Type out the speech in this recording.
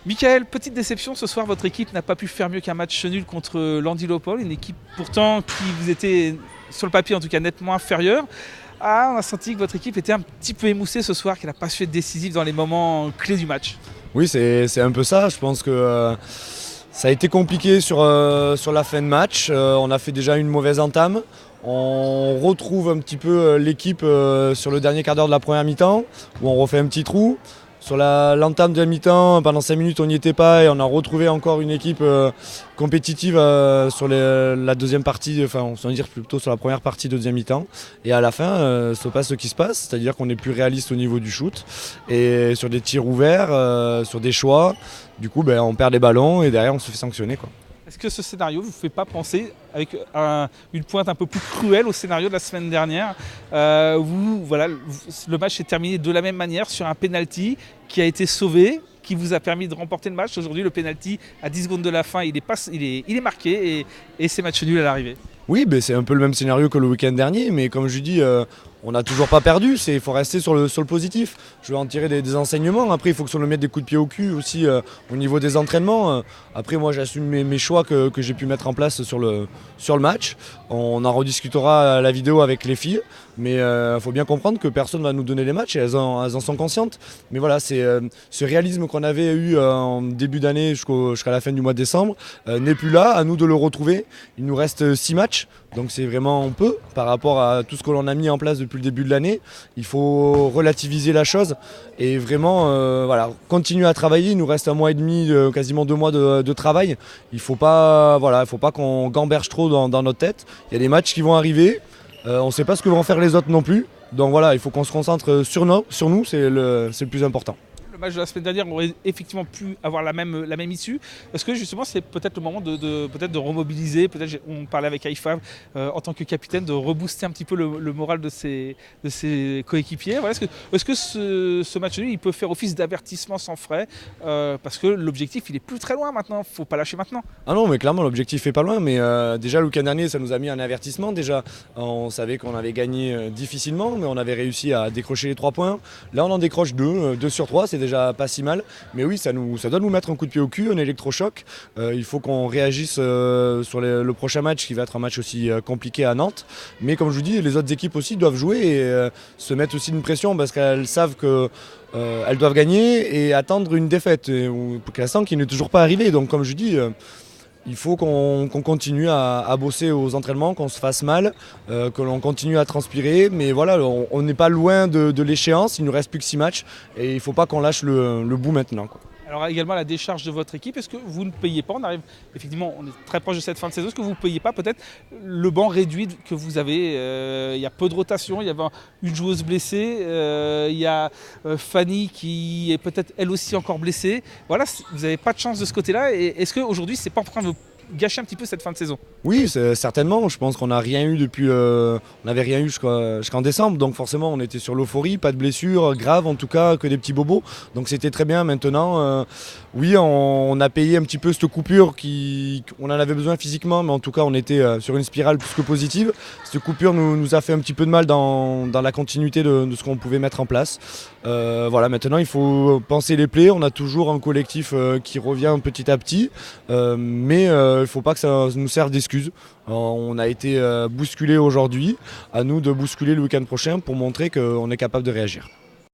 Michael, petite déception, ce soir votre équipe n'a pas pu faire mieux qu'un match nul contre l'Andy-Lopol, une équipe pourtant qui vous était, sur le papier en tout cas, nettement inférieure. Ah, on a senti que votre équipe était un petit peu émoussée ce soir, qu'elle n'a pas su être décisive dans les moments clés du match. Oui, c'est un peu ça. Je pense que ça a été compliqué sur la fin de match. On a fait déjà une mauvaise entame. On retrouve un petit peu l'équipe sur le dernier quart d'heure de la première mi-temps, où on refait un petit trou. Sur l'entame de la mi-temps, pendant 5 minutes, on n'y était pas et on a retrouvé encore une équipe compétitive sur la deuxième partie, enfin on va dire plutôt sur la première partie de deuxième mi-temps. Et à la fin, se passe ce qui se passe, c'est-à-dire qu'on est plus réaliste au niveau du shoot et sur des tirs ouverts, sur des choix. Du coup, on perd des ballons et derrière on se fait sanctionner, quoi. Est-ce que ce scénario ne vous fait pas penser, avec une pointe un peu plus cruelle au scénario de la semaine dernière voilà, le match s'est terminé de la même manière sur un penalty qui a été sauvé, qui vous a permis de remporter le match. Aujourd'hui, le penalty à 10 secondes de la fin, il est marqué et c'est match nul à l'arrivée. Oui, c'est un peu le même scénario que le week-end dernier, mais comme je dis, on n'a toujours pas perdu, il faut rester sur le positif. Je vais en tirer des enseignements. Après, il faut que on le mette des coups de pied au cul aussi au niveau des entraînements. Après, moi, j'assume mes choix que j'ai pu mettre en place sur le match. On en rediscutera à la vidéo avec les filles, mais il faut bien comprendre que personne ne va nous donner les matchs et elles en sont conscientes. Mais voilà, c'est ce réalisme qu'on avait eu en début d'année jusqu'à la fin du mois de décembre n'est plus là. À nous de le retrouver. Il nous reste 6 matchs. Donc c'est vraiment peu par rapport à tout ce que l'on a mis en place depuis le début de l'année. Il faut relativiser la chose et vraiment continuer à travailler. Il nous reste 1 mois et demi, quasiment 2 mois de travail. Il faut pas qu'on gamberge trop dans notre tête. Il y a des matchs qui vont arriver. On ne sait pas ce que vont faire les autres non plus. Donc voilà, il faut qu'on se concentre sur nous, c'est le plus important. Le match de la semaine dernière aurait effectivement pu avoir la même issue. Parce que justement, c'est peut-être le moment peut-être de remobiliser. Peut-être, on parlait avec Haïfa en tant que capitaine, de rebooster un petit peu le moral de ses coéquipiers. Voilà, est-ce que ce match nul, il peut faire office d'avertissement sans frais parce que l'objectif, il est plus très loin maintenant. Il ne faut pas lâcher maintenant. Ah non, mais clairement, l'objectif est pas loin. Mais déjà, le week-end dernier, ça nous a mis un avertissement. Déjà, on savait qu'on avait gagné difficilement, mais on avait réussi à décrocher les 3 points. Là, on en décroche 2 sur 3, c'est déjà pas si mal. Mais oui, ça doit nous mettre un coup de pied au cul, un électrochoc. Il faut qu'on réagisse sur le prochain match, qui va être un match aussi compliqué à Nantes. Mais comme je vous dis, les autres équipes aussi doivent jouer et se mettre aussi une pression parce qu'elles savent que elles doivent gagner et attendre une défaite, pour l'instant qui n'est toujours pas arrivée. Donc comme je dis, il faut qu'on continue à bosser aux entraînements, qu'on se fasse mal, que l'on continue à transpirer. Mais voilà, on n'est pas loin de l'échéance, il nous reste plus que 6 matchs et il ne faut pas qu'on lâche le bout maintenant, quoi. Alors également la décharge de votre équipe, est-ce que vous ne payez pas, on arrive effectivement, on est très proche de cette fin de saison, est-ce que vous ne payez pas peut-être le banc réduit que vous avez il y a peu de rotation, il y avait une joueuse blessée, il y a Fanny qui est peut-être elle aussi encore blessée. Voilà, vous n'avez pas de chance de ce côté-là. Et est-ce qu'aujourd'hui, c'est pas en train de gâcher un petit peu cette fin de saison? Oui, certainement. Je pense qu'on n'a rien eu depuis. On n'avait rien eu jusqu'en décembre. Donc forcément, on était sur l'euphorie. Pas de blessures graves, en tout cas, que des petits bobos. Donc c'était très bien. Maintenant, oui, on a payé un petit peu cette coupure. On en avait besoin physiquement, mais en tout cas, on était sur une spirale plus que positive. Cette coupure nous a fait un petit peu de mal dans la continuité de ce qu'on pouvait mettre en place. Voilà, maintenant, il faut penser les plaies. On a toujours un collectif qui revient petit à petit. Mais il ne faut pas que ça nous serve d'excuse. On a été bousculé aujourd'hui, à nous de bousculer le week-end prochain pour montrer qu'on est capable de réagir.